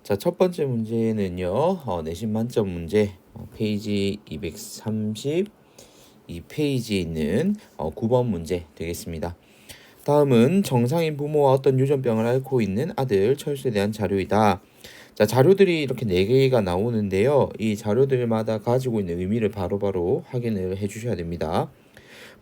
자, 첫 번째 문제는요, 내신 만점 문제, 페이지 232페이지에 있는 9번 문제 되겠습니다. 다음은 정상인 부모와 어떤 유전병을 앓고 있는 아들 철수에 대한 자료이다. 자, 자료들이 이렇게 4개가 나오는데요. 이 자료들마다 가지고 있는 의미를 바로바로 확인을 해주셔야 됩니다.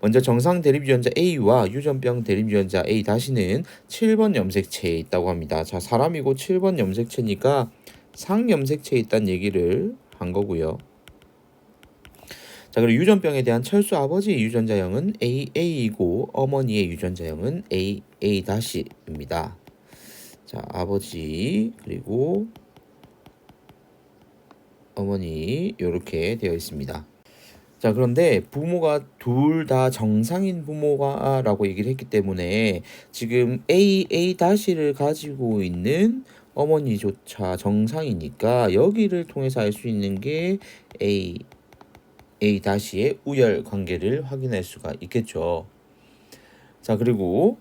먼저 정상 대립유전자 A와 유전병 대립유전자 A-는 7번 염색체에 있다고 합니다. 자, 사람이고 7번 염색체니까 상염색체에 있다는 얘기를 한 거고요. 자, 그리고 유전병에 대한 철수 아버지의 유전자형은 AA이고 어머니의 유전자형은 AA-입니다. 자, 아버지 그리고 어머니 이렇게 되어 있습니다. 자, 그런데 부모가 둘 다 정상인 부모가라고 얘기를 했기 때문에 지금 AA-를 가지고 있는 어머니조차 정상이니까 여기를 통해서 알 수 있는 게 A-의 우열 관계를 확인할 수가 있겠죠. 자, 그리고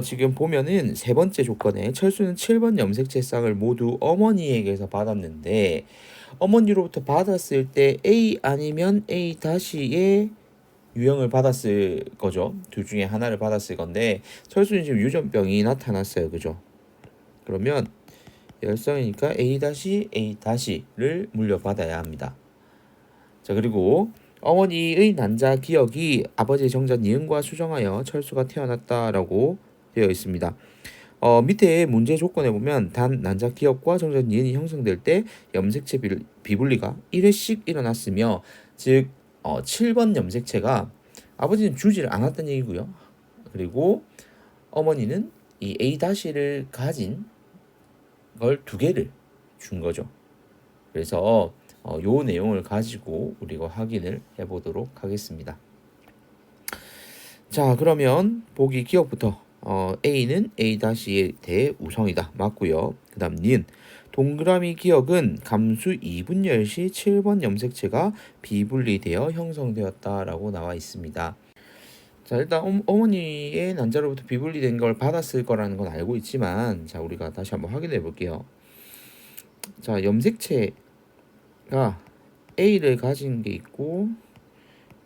지금 보면은 세 번째 조건에 철수는 7번 염색체 쌍을 모두 어머니에게서 받았는데 어머니로부터 받았을 때 A 아니면 A-의 유형을 받았을 거죠. 둘 중에 하나를 받았을 건데 철수는 지금 유전병이 나타났어요. 그죠? 그러면 열성이니까 A-를 물려받아야 합니다. 자, 그리고 어머니의 난자 기억이 아버지의 정자 니은과 수정하여 철수가 태어났다라고 되어 있습니다. 밑에 문제 조건에 보면 단 난자 기억과 정자 니은이 형성될 때 염색체 비분리가 1회씩 일어났으며 즉 7번 염색체가 아버지는 주지를 않았다는 얘기고요. 그리고 어머니는 이 A-를 가진 걸 2개를 준 거죠. 그래서 요 내용을 가지고 우리가 확인을 해보도록 하겠습니다. 자, 그러면 보기 기억부터 A는 A-에 대해 우성이다. 맞고요. 그 다음 니은 동그라미 기억은 감수 2분열 시 7번 염색체가 비분리되어 형성되었다라고 나와 있습니다. 자, 일단 어머니의 난자로부터 비분리된 걸 받았을 거라는 건 알고 있지만 자, 우리가 다시 한번 확인해 볼게요. 자, 염색체가 A를 가진 게 있고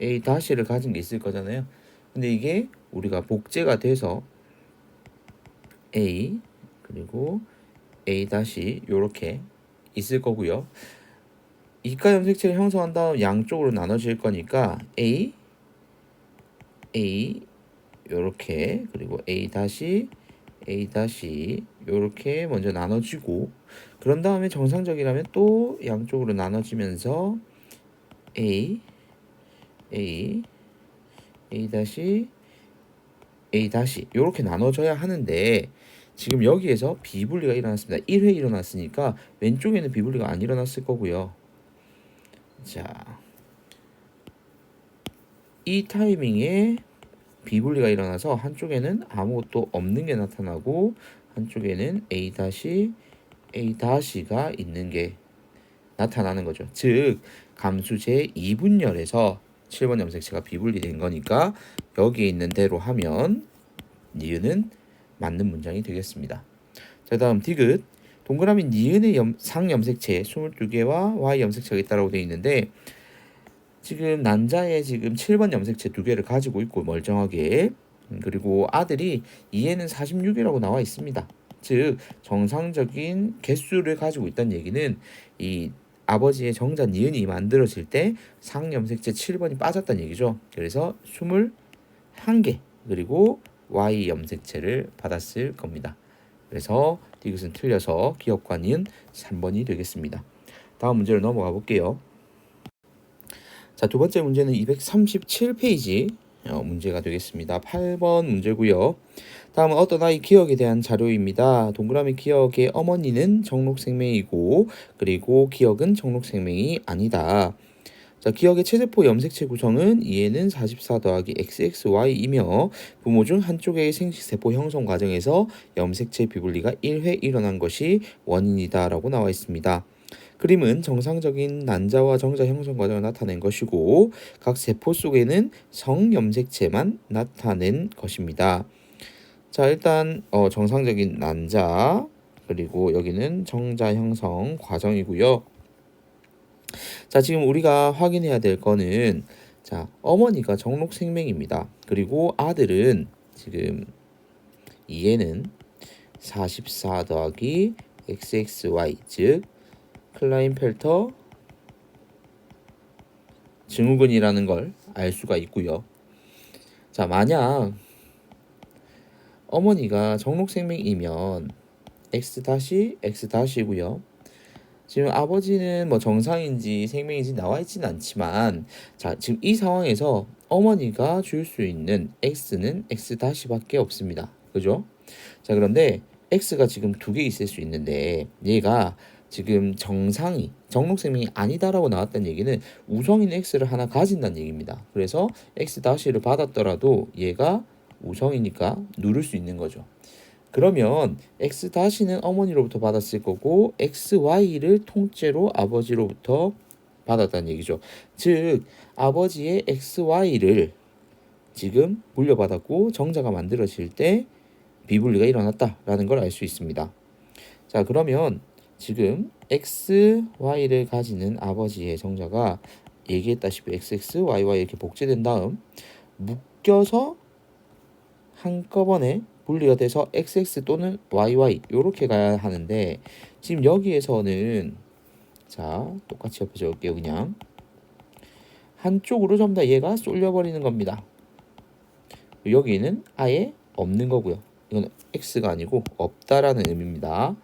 A-를 가진 게 있을 거잖아요. 근데 이게 우리가 복제가 돼서 A 그리고 A- 요렇게 있을 거고요. 이가 염색체를 형성한 다음 양쪽으로 나눠질 거니까 A 요렇게 그리고 A- 요렇게 먼저 나눠지고 그런 다음에 정상적이라면 또 양쪽으로 나눠지면서 A 요렇게 나눠져야 하는데 지금 여기에서 비분리가 일어났습니다. 1회 일어났으니까 왼쪽에는 비분리가 안 일어났을 거고요. 자, 이 타이밍에 비분리가 일어나서 한쪽에는 아무것도 없는 게 나타나고 한쪽에는 A-가 있는 게 나타나는 거죠. 즉 감수 제2분열에서 7번 염색체가 비분리된 거니까 여기에 있는 대로 하면 니은은 맞는 문장이 되겠습니다. 자, 다음 디귿 동그라미 니은의 상염색체 22개와 Y 염색체가 있다고 되어 있는데 지금 난자에 지금 7번 염색체 2개를 가지고 있고 멀쩡하게 그리고 아들이 2에는 46이라고 나와 있습니다. 즉 정상적인 개수를 가지고 있다는 얘기는 이 아버지의 정자 니은이 만들어질 때 상염색체 7번이 빠졌다는 얘기죠. 그래서 21개 그리고 Y 염색체를 받았을 겁니다. 그래서 디귿은 틀려서 기억과 니은 3번이 되겠습니다. 다음 문제로 넘어가 볼게요. 자, 두 번째 문제는 237페이지 문제가 되겠습니다. 8번 문제고요. 다음은 어떤 아이 기억에 대한 자료입니다. 동그라미 기억의 어머니는 정록생명이고 그리고 기억은 정록생명이 아니다. 자, 기억의 체세포 염색체 구성은 이에는 44 더하기 XXY이며 부모 중 한쪽의 생식세포 형성 과정에서 염색체 비분리가 1회 일어난 것이 원인이다라고 나와 있습니다. 그림은 정상적인 난자와 정자 형성 과정을 나타낸 것이고 각 세포 속에는 성염색체만 나타낸 것입니다. 자, 일단 정상적인 난자 그리고 여기는 정자 형성 과정이고요. 자, 지금 우리가 확인해야 될 거는 자, 어머니가 정록생명입니다. 그리고 아들은 지금 얘는 44 더하기 xxy 즉 클라인펠터 증후군이라는 걸 알 수가 있고요. 자, 만약 어머니가 정록생명이면 x x 이고요. 지금 아버지는 뭐 정상인지 생명인지 나와 있지는 않지만 자, 지금 이 상황에서 어머니가 줄 수 있는 x는 x-밖에 없습니다. 그죠? 자, 그런데 x가 지금 두 개 있을 수 있는데 얘가 지금 정록생명이 아니다라고 나왔다는 얘기는 우성인 x를 하나 가진다는 얘기입니다. 그래서 x-를 받았더라도 얘가 우성이니까 누를 수 있는 거죠. 그러면 x-는 어머니로부터 받았을 거고 xy를 통째로 아버지로부터 받았다는 얘기죠. 즉 아버지의 xy를 지금 물려받았고 정자가 만들어질 때 비분리가 일어났다라는 걸 알 수 있습니다. 자, 그러면 지금 xy를 가지는 아버지의 정자가 얘기했다시피 xxyy 이렇게 복제된 다음 묶여서 한꺼번에 분리가 돼서 xx 또는 yy 이렇게 가야 하는데 지금 여기에서는 자, 똑같이 옆에 적을게요. 그냥 한쪽으로 전부 다 얘가 쏠려버리는 겁니다. 여기는 아예 없는 거고요. 이건 x가 아니고 없다라는 의미입니다.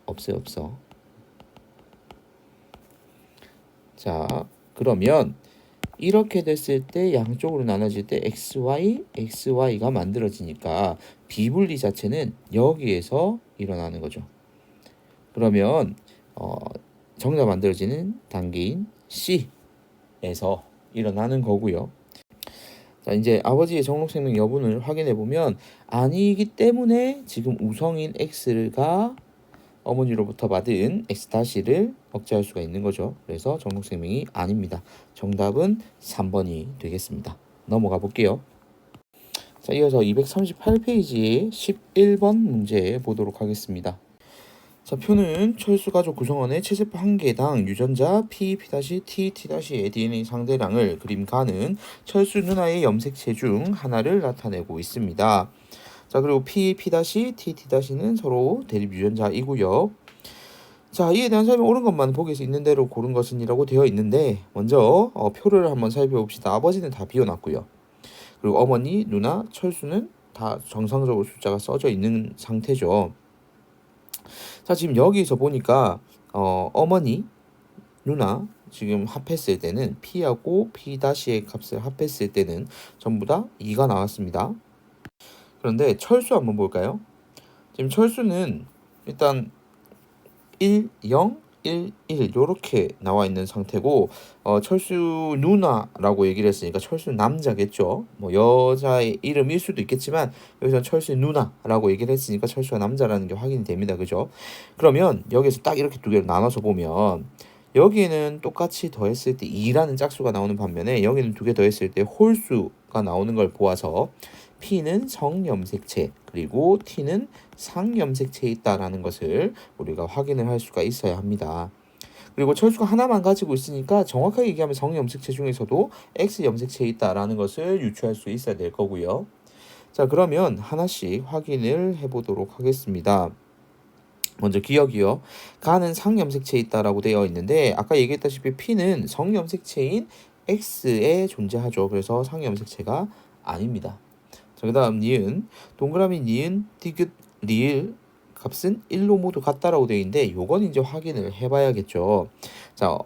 없어. 자, 그러면 이렇게 됐을 때 양쪽으로 나눠질 때 xy가 만들어지니까 비분리 자체는 여기에서 일어나는 거죠. 그러면 정자 만들어지는 단계인 C에서 일어나는 거고요. 자, 이제 아버지의 정록생명 여부를 확인해 보면 아니기 때문에 지금 우성인 x가 어머니로부터 받은 x-를 억제할 수가 있는 거죠. 그래서 정록생명이 아닙니다. 정답은 3번이 되겠습니다. 넘어가 볼게요. 자, 이어서 238페이지의 11번 문제 보도록 하겠습니다. 자, 표는 철수가족 구성원의 체세포 한 개당 유전자 P, P-T, T-의 DNA 상대량을 그림 가는 철수 누나의 염색체 중 하나를 나타내고 있습니다. 자, 그리고 P, P-T, T-는 서로 대립 유전자이고요. 자, 이에 대한 설명 옳은 것만 보기에서 있는 대로 고른 것은이라고 되어 있는데 먼저 표를 한번 살펴봅시다. 아버지는 다 비워놨고요. 그리고 어머니, 누나, 철수는 다 정상적으로 숫자가 써져 있는 상태죠. 자, 지금 여기서 보니까 어머니, 누나 지금 합했을 때는 P하고 P-의 값을 합했을 때는 전부 다 2가 나왔습니다. 그런데 철수 한번 볼까요? 지금 철수는 일단 1, 0, 1, 1 이렇게 나와 있는 상태고 철수 누나라고 얘기를 했으니까 철수 남자겠죠. 뭐 여자의 이름일 수도 있겠지만 여기서 철수 누나라고 얘기를 했으니까 철수가 남자라는 게 확인이 됩니다. 그죠? 그러면 여기서 딱 이렇게 두 개로 나눠서 보면 여기에는 똑같이 더했을 때 2라는 짝수가 나오는 반면에 여기는 두 개 더했을 때 홀수가 나오는 걸 보아서 P는 성염색체 그리고 T는 상염색체에 있다라는 것을 우리가 확인을 할 수가 있어야 합니다. 그리고 철수가 하나만 가지고 있으니까 정확하게 얘기하면 성염색체 중에서도 X염색체에 있다라는 것을 유추할 수 있어야 될 거고요. 자, 그러면 하나씩 확인을 해보도록 하겠습니다. 먼저 기억이요. 가는 상염색체에 있다라고 되어 있는데 아까 얘기했다시피 P는 성염색체인 X에 존재하죠. 그래서 상염색체가 아닙니다. 자, 그 다음 니은 동그라미 니은 디귿 리을 값은 1로 모두 같다라고 되어 있는데 요건 이제 확인을 해봐야겠죠. 자,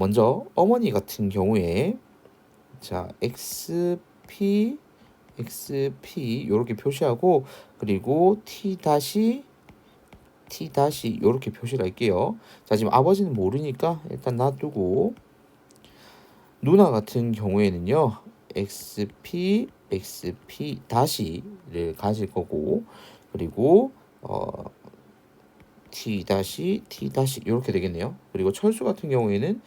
먼저 어머니 같은 경우에 자 xp 요렇게 표시하고 그리고 t 요렇게 표시를 할게요. 자, 지금 아버지는 모르니까 일단 놔두고 누나 같은 경우에는요 xp 를 가질 거고 그리고 t 이렇게 되겠네요. 그리고 철수 같은 경우에는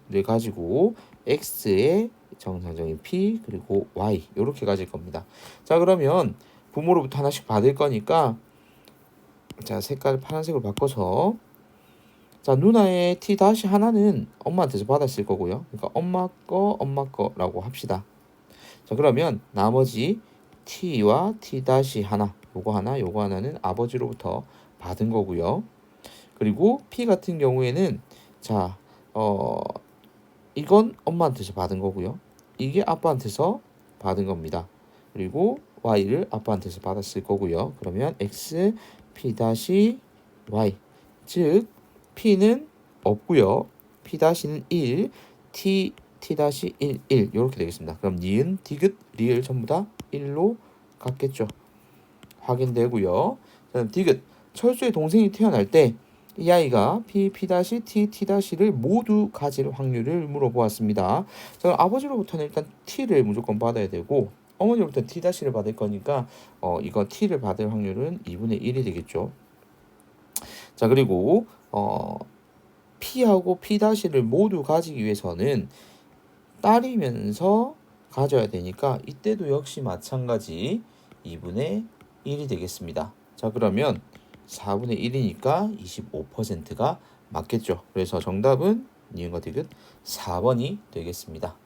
를 가지고 x의 정상적인 p 그리고 y 이렇게 가질 겁니다. 자, 그러면 부모로부터 하나씩 받을 거니까 자, 색깔 파란색으로 바꿔서 자, 누나의 T 다시 하나는 엄마한테서 받았을 거고요. 그러니까 엄마 거라고 합시다. 자, 그러면 나머지 T와 T 다시 하나, 요거 하나, 요거 하나는 아버지로부터 받은 거고요. 그리고 P 같은 경우에는 자, 이건 엄마한테서 받은 거고요. 이게 아빠한테서 받은 겁니다. 그리고 Y를 아빠한테서 받았을 거고요. 그러면 X, P 다시 Y. 즉, P는 없고요. P 다시는 1, T, T 다시 1, 1 이렇게 되겠습니다. 그럼 니은, 디귿, 리을 전부 다 1로 같겠죠. 확인되고요. 그다음 디귿, 철수의 동생이 태어날 때 이 아이가 P, P-T, T-를 모두 가질 확률을 물어보았습니다. 자, 아버지로부터는 일단 T를 무조건 받아야 되고 어머니로부터 T-를 받을 거니까 이거 T를 받을 확률은 2분의 1이 되겠죠. 자, 그리고 P하고 P-를 모두 가지기 위해서는 딸이면서 가져야 되니까 이때도 역시 마찬가지 2분의 1이 되겠습니다. 자, 그러면 4분의 1이니까 25%가 맞겠죠. 그래서 정답은 니은과 디귿 4번이 되겠습니다.